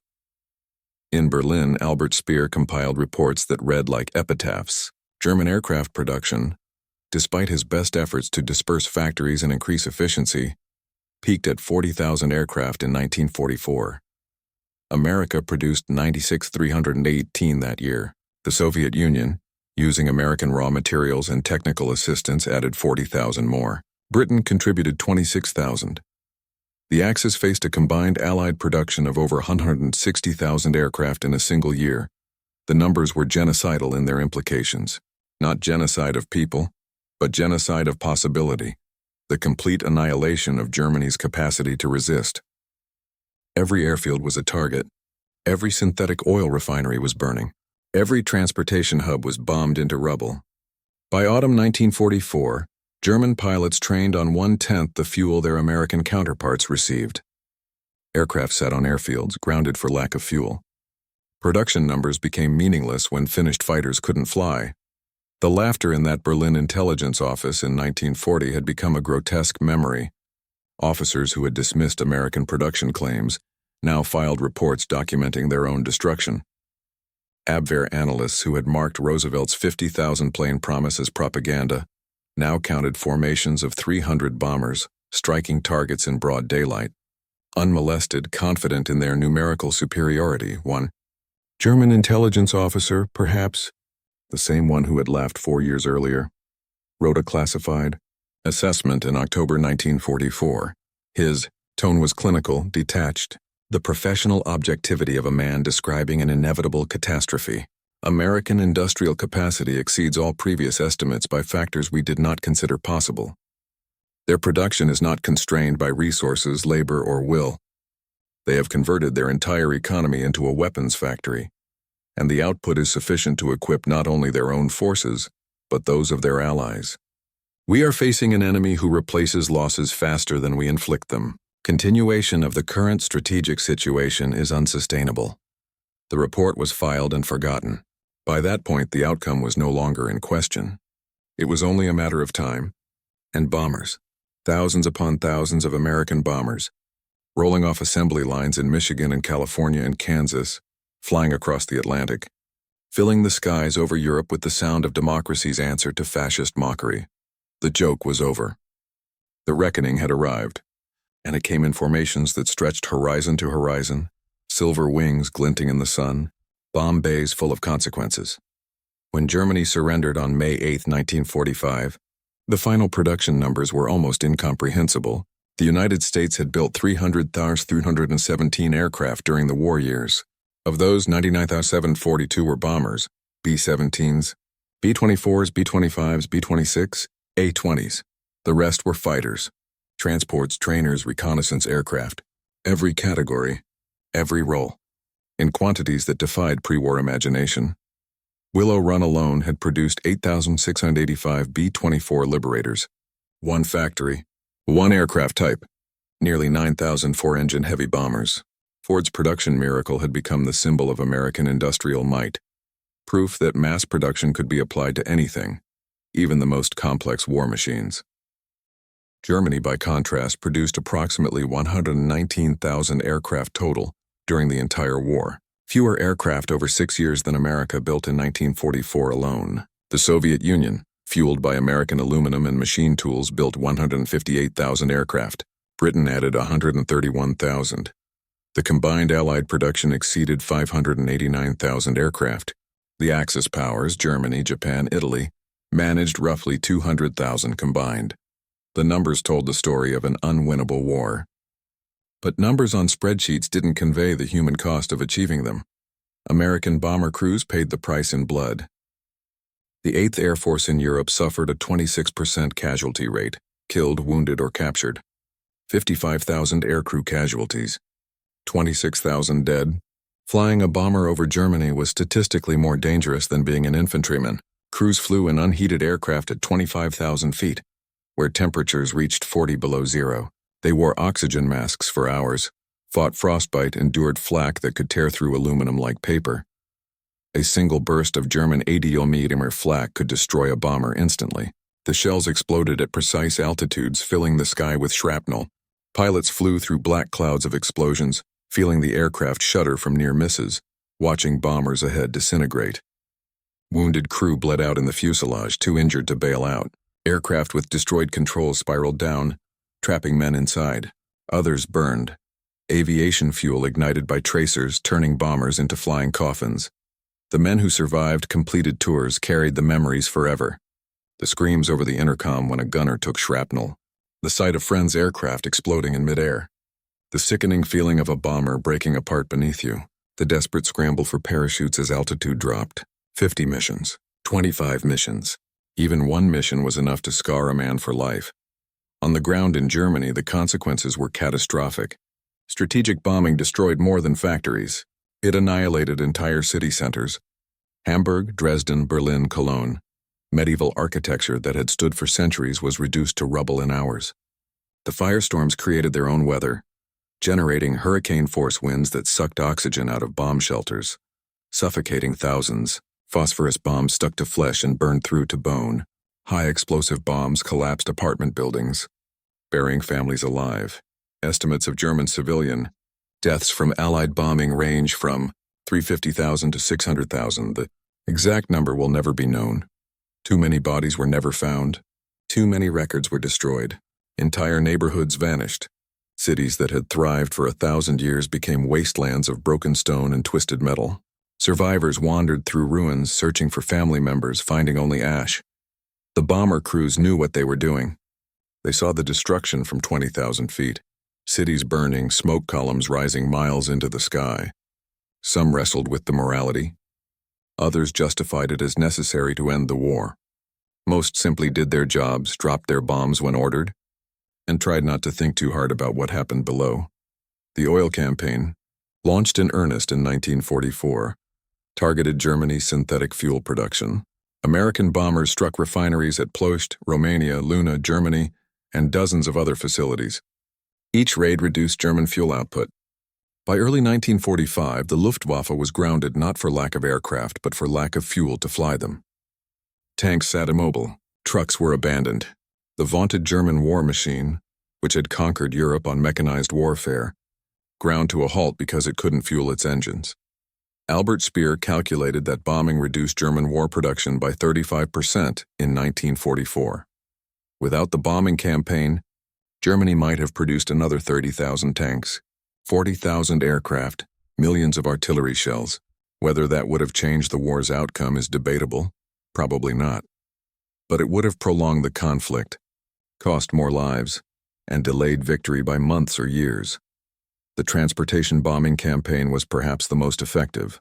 In Berlin, Albert Speer compiled reports that read like epitaphs. German aircraft production, despite his best efforts to disperse factories and increase efficiency, peaked at 40,000 aircraft in 1944. America produced 96,318 that year. The Soviet Union, using American raw materials and technical assistance, added 40,000 more. Britain contributed 26,000. The Axis faced a combined Allied production of over 160,000 aircraft in a single year. The numbers were genocidal in their implications. Not genocide of people, but genocide of possibility. The complete annihilation of Germany's capacity to resist. Every airfield was a target. Every synthetic oil refinery was burning. Every transportation hub was bombed into rubble. By autumn 1944, German pilots trained on 1/10 the fuel their American counterparts received. Aircraft sat on airfields, grounded for lack of fuel. Production numbers became meaningless when finished fighters couldn't fly. The laughter in that Berlin intelligence office in 1940 had become a grotesque memory. Officers who had dismissed American production claims now filed reports documenting their own destruction. Abwehr analysts who had marked Roosevelt's 50,000 plane promise as propaganda now counted formations of 300 bombers, striking targets in broad daylight. Unmolested, confident in their numerical superiority, one German intelligence officer, perhaps, the same one who had laughed 4 years earlier, wrote a classified assessment in October 1944. His tone was clinical, detached, the professional objectivity of a man describing an inevitable catastrophe. American industrial capacity exceeds all previous estimates by factors we did not consider possible. Their production is not constrained by resources, labor, or will. They have converted their entire economy into a weapons factory, and the output is sufficient to equip not only their own forces, but those of their allies. We are facing an enemy who replaces losses faster than we inflict them. Continuation of the current strategic situation is unsustainable. The report was filed and forgotten. By that point, the outcome was no longer in question. It was only a matter of time. And bombers, thousands upon thousands of American bombers, rolling off assembly lines in Michigan and California and Kansas, flying across the Atlantic, filling the skies over Europe with the sound of democracy's answer to fascist mockery. The joke was over. The reckoning had arrived, and it came in formations that stretched horizon to horizon, silver wings glinting in the sun, bomb bays full of consequences. When Germany surrendered on May 8, 1945, the final production numbers were almost incomprehensible. The United States had built 317 aircraft during the war years. Of those, 99,742 were bombers, B-17s, B-24s, B-25s, B-26, A-20s. The rest were fighters, transports, trainers, reconnaissance aircraft. Every category, every role, in quantities that defied pre-war imagination. Willow Run alone had produced 8,685 B-24 Liberators, one factory, one aircraft type, nearly 9,000 four-engine heavy bombers. Ford's production miracle had become the symbol of American industrial might, proof that mass production could be applied to anything, even the most complex war machines. Germany, by contrast, produced approximately 119,000 aircraft total during the entire war, fewer aircraft over 6 years than America built in 1944 alone. The Soviet Union, fueled by American aluminum and machine tools, built 158,000 aircraft. Britain added 131,000. The combined Allied production exceeded 589,000 aircraft. The Axis powers, Germany, Japan, Italy, managed roughly 200,000 combined. The numbers told the story of an unwinnable war. But numbers on spreadsheets didn't convey the human cost of achieving them. American bomber crews paid the price in blood. The 8th Air Force in Europe suffered a 26% casualty rate, killed, wounded, or captured. 55,000 aircrew casualties. 26,000 dead. Flying a bomber over Germany was statistically more dangerous than being an infantryman. Crews flew in unheated aircraft at 25,000 feet, where temperatures reached 40 below zero. They wore oxygen masks for hours, fought frostbite, endured flak that could tear through aluminum like paper. A single burst of German 80mm flak could destroy a bomber instantly. The shells exploded at precise altitudes, filling the sky with shrapnel. Pilots flew through black clouds of explosions, feeling the aircraft shudder from near misses, watching bombers ahead disintegrate. Wounded crew bled out in the fuselage, too injured to bail out. Aircraft with destroyed controls spiraled down, trapping men inside. Others burned. Aviation fuel ignited by tracers, turning bombers into flying coffins. The men who survived completed tours, carried the memories forever. The screams over the intercom when a gunner took shrapnel. The sight of friends' aircraft exploding in midair. The sickening feeling of a bomber breaking apart beneath you. The desperate scramble for parachutes as altitude dropped. 50 missions. 25 missions. Even one mission was enough to scar a man for life. On the ground in Germany, the consequences were catastrophic. Strategic bombing destroyed more than factories. It annihilated entire city centers. Hamburg, Dresden, Berlin, Cologne. Medieval architecture that had stood for centuries was reduced to rubble in hours. The firestorms created their own weather, generating hurricane-force winds that sucked oxygen out of bomb shelters, suffocating thousands. Phosphorus bombs stuck to flesh and burned through to bone. High-explosive bombs collapsed apartment buildings, burying families alive. Estimates of German civilian deaths from Allied bombing range from 350,000 to 600,000. The exact number will never be known. Too many bodies were never found. Too many records were destroyed. Entire neighborhoods vanished. Cities that had thrived for 1,000 years became wastelands of broken stone and twisted metal. Survivors wandered through ruins searching for family members, finding only ash. The bomber crews knew what they were doing. They saw the destruction from 20,000 feet. Cities burning, smoke columns rising miles into the sky. Some wrestled with the morality. Others justified it as necessary to end the war. Most simply did their jobs, dropped their bombs when ordered, and tried not to think too hard about what happened below. The oil campaign, launched in earnest in 1944, targeted Germany's synthetic fuel production. American bombers struck refineries at Ploiești, Romania, Luna, Germany, and dozens of other facilities. Each raid reduced German fuel output. By early 1945, the Luftwaffe was grounded not for lack of aircraft, but for lack of fuel to fly them. Tanks sat immobile. Trucks were abandoned. The vaunted German war machine, which had conquered Europe on mechanized warfare, ground to a halt because it couldn't fuel its engines. Albert Speer calculated that bombing reduced German war production by 35% in 1944. Without the bombing campaign, Germany might have produced another 30,000 tanks, 40,000 aircraft, millions of artillery shells. Whether that would have changed the war's outcome is debatable, probably not. But it would have prolonged the conflict, cost more lives, and delayed victory by months or years. The transportation bombing campaign was perhaps the most effective.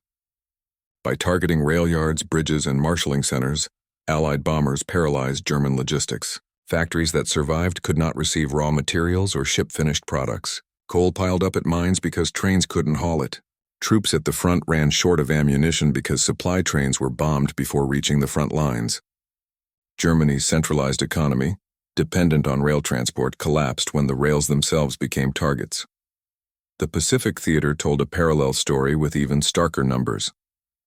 By targeting rail yards, bridges, and marshalling centers, Allied bombers paralyzed German logistics. Factories that survived could not receive raw materials or ship finished products. Coal piled up at mines because trains couldn't haul it. Troops at the front ran short of ammunition because supply trains were bombed before reaching the front lines. Germany's centralized economy, dependent on rail transport, collapsed when the rails themselves became targets. The Pacific Theater told a parallel story with even starker numbers.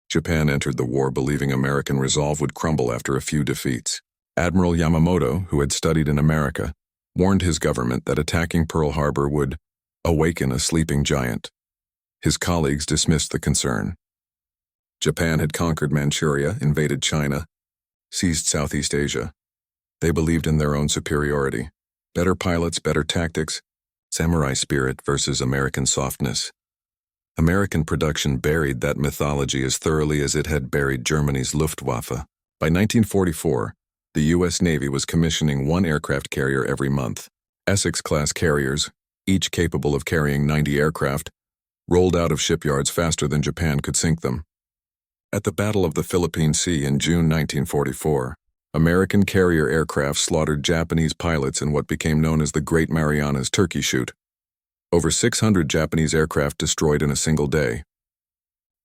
Japan entered the war believing American resolve would crumble after a few defeats. Admiral Yamamoto, who had studied in America, warned his government that attacking Pearl Harbor would awaken a sleeping giant. His colleagues dismissed the concern. Japan had conquered Manchuria, invaded China, seized Southeast Asia. They believed in their own superiority. Better pilots, better tactics, samurai spirit versus American softness. American production buried that mythology as thoroughly as it had buried Germany's Luftwaffe. By 1944, the U.S. Navy was commissioning one aircraft carrier every month. Essex-class carriers, each capable of carrying 90 aircraft, rolled out of shipyards faster than Japan could sink them. At the Battle of the Philippine Sea in June 1944, American carrier aircraft slaughtered Japanese pilots in what became known as the Great Marianas Turkey Shoot. Over 600 Japanese aircraft destroyed in a single day.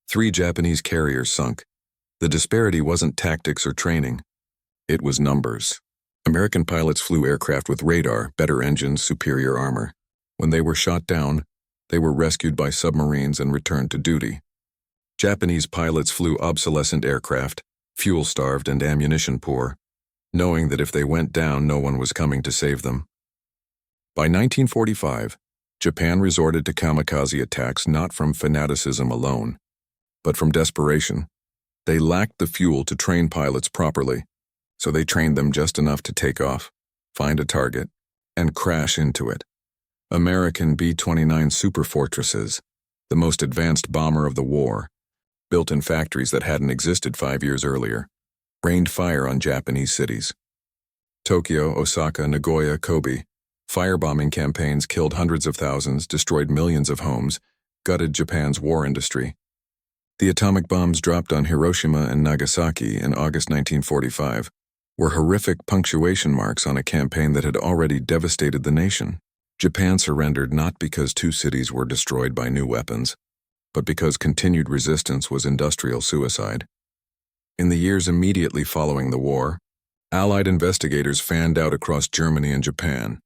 3 Japanese carriers sunk. The disparity wasn't tactics or training. It was numbers. American pilots flew aircraft with radar, better engines, superior armor. When they were shot down, they were rescued by submarines and returned to duty. Japanese pilots flew obsolescent aircraft, fuel-starved and ammunition-poor, knowing that if they went down, no one was coming to save them. By 1945, Japan resorted to kamikaze attacks not from fanaticism alone, but from desperation. They lacked the fuel to train pilots properly, so they trained them just enough to take off, find a target, and crash into it. American B-29 Superfortresses, the most advanced bomber of the war, built in factories that hadn't existed 5 years earlier, rained fire on Japanese cities. Tokyo, Osaka, Nagoya, Kobe. Firebombing campaigns killed hundreds of thousands, destroyed millions of homes, gutted Japan's war industry. The atomic bombs dropped on Hiroshima and Nagasaki in August 1945 were horrific punctuation marks on a campaign that had already devastated the nation. Japan surrendered not because 2 cities were destroyed by new weapons, but because continued resistance was industrial suicide. In the years immediately following the war, Allied investigators fanned out across Germany and Japan,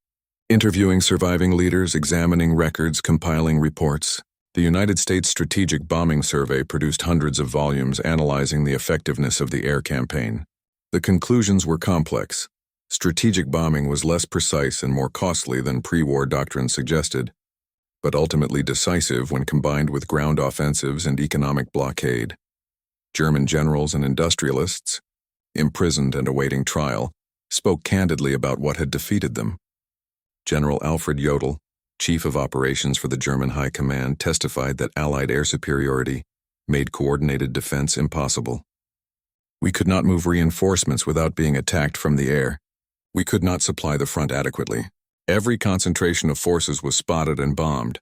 interviewing surviving leaders, examining records, compiling reports. The United States Strategic Bombing Survey produced hundreds of volumes analyzing the effectiveness of the air campaign. The conclusions were complex. Strategic bombing was less precise and more costly than pre-war doctrine suggested, but ultimately decisive when combined with ground offensives and economic blockade. German generals and industrialists, imprisoned and awaiting trial, spoke candidly about what had defeated them. General Alfred Jodl, chief of operations for the German High Command, testified that Allied air superiority made coordinated defense impossible. We could not move reinforcements without being attacked from the air. We could not supply the front adequately. Every concentration of forces was spotted and bombed.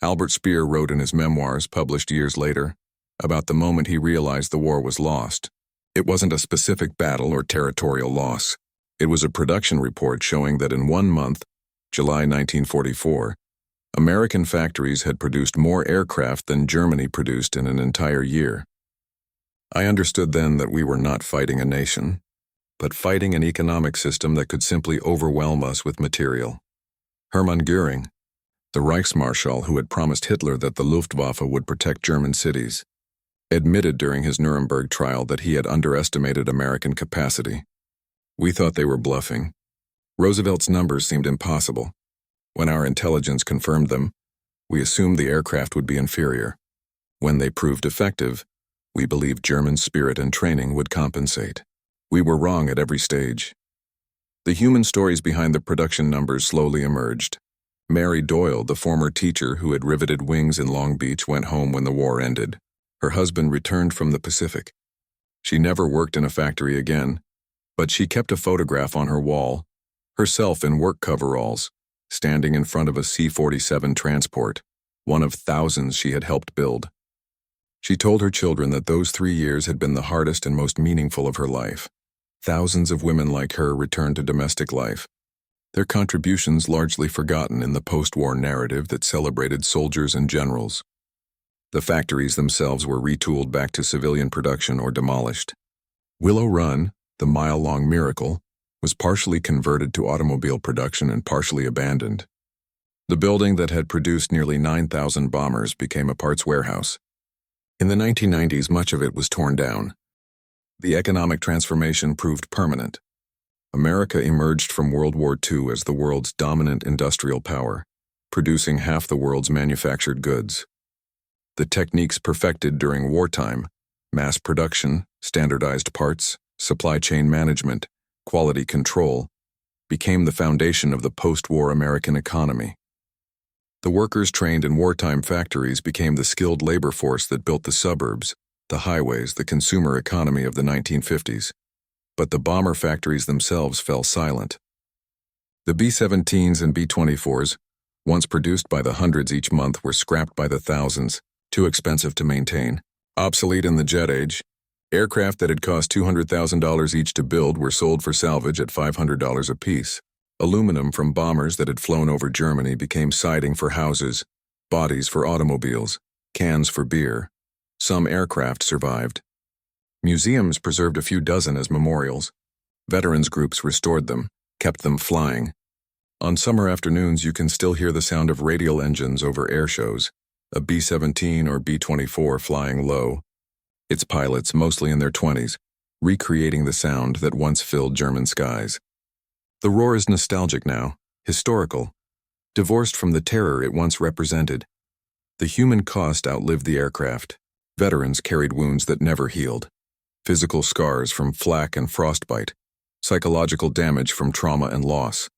Albert Speer wrote in his memoirs, published years later, about the moment he realized the war was lost. It wasn't a specific battle or territorial loss. It was a production report showing that in 1 month, July 1944, American factories had produced more aircraft than Germany produced in an entire year. I understood then that we were not fighting a nation, but fighting an economic system that could simply overwhelm us with material. Hermann Göring, the Reichsmarschall who had promised Hitler that the Luftwaffe would protect German cities, admitted during his Nuremberg trial that he had underestimated American capacity. We thought they were bluffing. Roosevelt's numbers seemed impossible. When our intelligence confirmed them, we assumed the aircraft would be inferior. When they proved effective, we believed German spirit and training would compensate. We were wrong at every stage. The human stories behind the production numbers slowly emerged. Mary Doyle, the former teacher who had riveted wings in Long Beach, went home when the war ended. Her husband returned from the Pacific. She never worked in a factory again, but she kept a photograph on her wall, herself in work coveralls, standing in front of a C-47 transport, one of thousands she had helped build. She told her children that those 3 years had been the hardest and most meaningful of her life. Thousands of women like her returned to domestic life, their contributions largely forgotten in the post-war narrative that celebrated soldiers and generals. The factories themselves were retooled back to civilian production or demolished. Willow Run, the mile-long miracle, was partially converted to automobile production and partially abandoned. The building that had produced nearly 9,000 bombers became a parts warehouse. In the 1990s, much of it was torn down. The economic transformation proved permanent. America emerged from World War II as the world's dominant industrial power, producing half the world's manufactured goods. The techniques perfected during wartime, mass production, standardized parts, supply chain management, quality control, became the foundation of the post-war American economy. The workers trained in wartime factories became the skilled labor force that built the suburbs, the highways, the consumer economy of the 1950s. But the bomber factories themselves fell silent. The B-17s and B-24s, once produced by the hundreds each month, were scrapped by the thousands, too expensive to maintain. Obsolete in the jet age, aircraft that had cost $200,000 each to build were sold for salvage at $500 apiece. Aluminum from bombers that had flown over Germany became siding for houses, bodies for automobiles, cans for beer. Some aircraft survived. Museums preserved a few dozen as memorials. Veterans groups restored them, kept them flying. On summer afternoons, you can still hear the sound of radial engines over air shows, a B-17 or B-24 flying low, its pilots mostly in their 20s, recreating the sound that once filled German skies. The roar is nostalgic now, historical, divorced from the terror it once represented. The human cost outlived the aircraft. Veterans carried wounds that never healed. Physical scars from flak and frostbite, psychological damage from trauma and loss.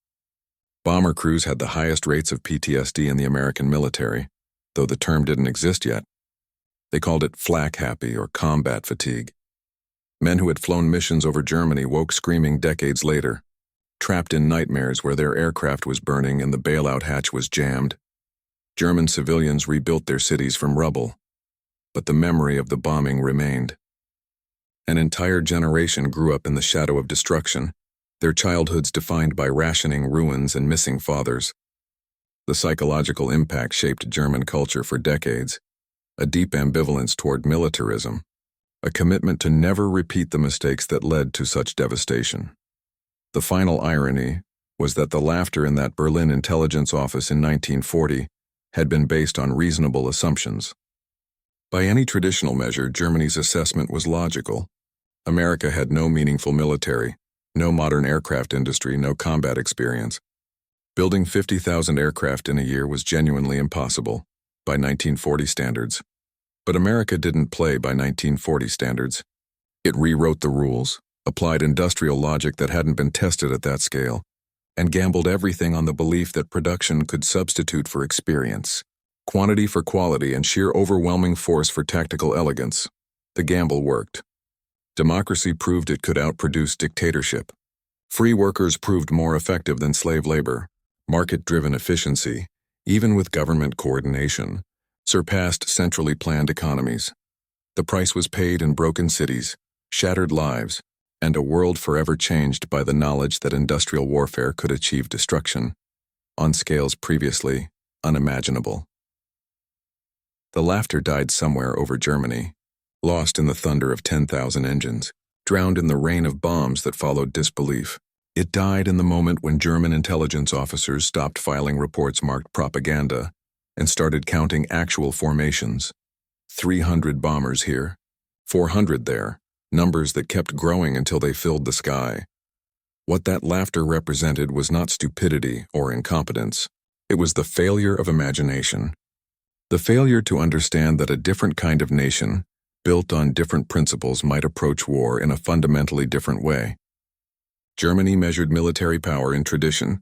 Bomber crews had the highest rates of PTSD in the American military, though the term didn't exist yet. They called it flak happy or combat fatigue. Men who had flown missions over Germany woke screaming decades later, trapped in nightmares where their aircraft was burning and the bailout hatch was jammed. German civilians rebuilt their cities from rubble, but the memory of the bombing remained. An entire generation grew up in the shadow of destruction, their childhoods defined by rationing, ruins, and missing fathers. The psychological impact shaped German culture for decades, a deep ambivalence toward militarism, a commitment to never repeat the mistakes that led to such devastation. The final irony was that the laughter in that Berlin intelligence office in 1940 had been based on reasonable assumptions. By any traditional measure, Germany's assessment was logical. America had no meaningful military, no modern aircraft industry, no combat experience. Building 50,000 aircraft in a year was genuinely impossible, by 1940 standards. But America didn't play by 1940 standards. It rewrote the rules, applied industrial logic that hadn't been tested at that scale, and gambled everything on the belief that production could substitute for experience. Quantity for quality and sheer overwhelming force for tactical elegance. The gamble worked. Democracy proved it could outproduce dictatorship. Free workers proved more effective than slave labor. Market-driven efficiency, even with government coordination, surpassed centrally planned economies. The price was paid in broken cities, shattered lives, and a world forever changed by the knowledge that industrial warfare could achieve destruction on scales previously unimaginable. The laughter died somewhere over Germany, lost in the thunder of 10,000 engines, drowned in the rain of bombs that followed disbelief. It died in the moment when German intelligence officers stopped filing reports marked propaganda and started counting actual formations. 300 bombers here, 400 there, numbers that kept growing until they filled the sky. What that laughter represented was not stupidity or incompetence. It was the failure of imagination. The failure to understand that a different kind of nation, built on different principles, might approach war in a fundamentally different way. Germany measured military power in tradition,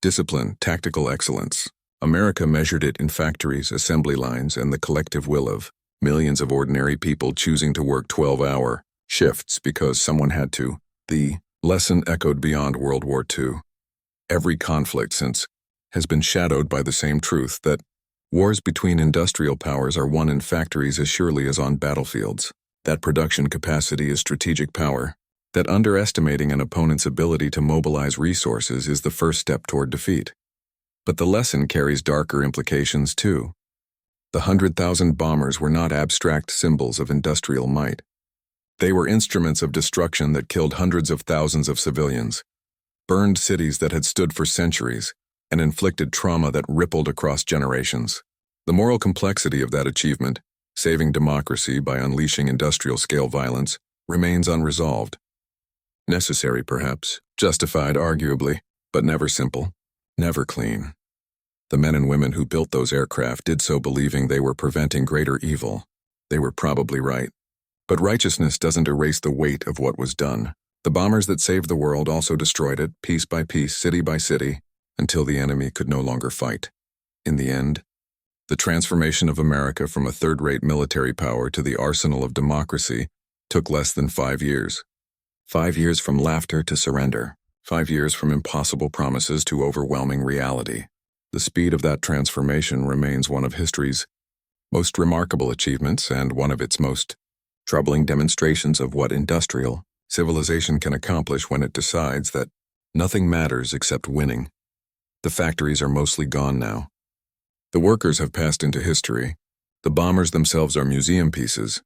discipline, tactical excellence. America measured it in factories, assembly lines, and the collective will of millions of ordinary people choosing to work 12-hour shifts because someone had to. The lesson echoed beyond World War II. Every conflict since has been shadowed by the same truth that wars between industrial powers are won in factories as surely as on battlefields, that production capacity is strategic power, that underestimating an opponent's ability to mobilize resources is the first step toward defeat. But the lesson carries darker implications too. The 100,000 bombers were not abstract symbols of industrial might. They were instruments of destruction that killed hundreds of thousands of civilians, burned cities that had stood for centuries, and inflicted trauma that rippled across generations. The moral complexity of that achievement, saving democracy by unleashing industrial-scale violence, remains unresolved. Necessary, perhaps, justified, arguably, but never simple, never clean. The men and women who built those aircraft did so believing they were preventing greater evil. They were probably right. But righteousness doesn't erase the weight of what was done. The bombers that saved the world also destroyed it, piece by piece, city by city, until the enemy could no longer fight. In the end, the transformation of America from a third-rate military power to the arsenal of democracy took less than 5 years. 5 years from laughter to surrender. 5 years from impossible promises to overwhelming reality. The speed of that transformation remains one of history's most remarkable achievements and one of its most troubling demonstrations of what industrial civilization can accomplish when it decides that nothing matters except winning. The factories are mostly gone now. The workers have passed into history. The bombers themselves are museum pieces,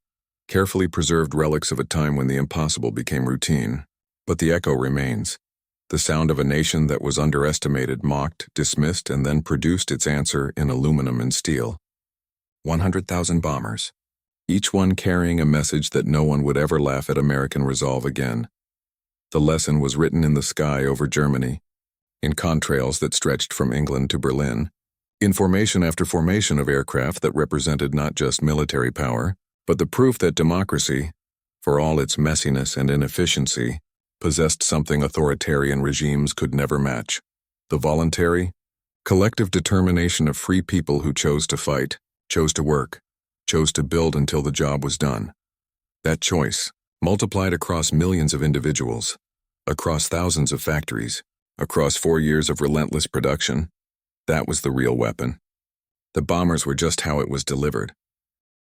carefully preserved relics of a time when the impossible became routine. But the echo remains. The sound of a nation that was underestimated, mocked, dismissed, and then produced its answer in aluminum and steel. 100,000 bombers, each one carrying a message that no one would ever laugh at American resolve again. The lesson was written in the sky over Germany, in contrails that stretched from England to Berlin, in formation after formation of aircraft that represented not just military power, but the proof that democracy, for all its messiness and inefficiency, possessed something authoritarian regimes could never match: the voluntary, collective determination of free people who chose to fight, chose to work, chose to build until the job was done. That choice, multiplied across millions of individuals, across thousands of factories, across 4 years of relentless production, that was the real weapon. The bombers were just how it was delivered,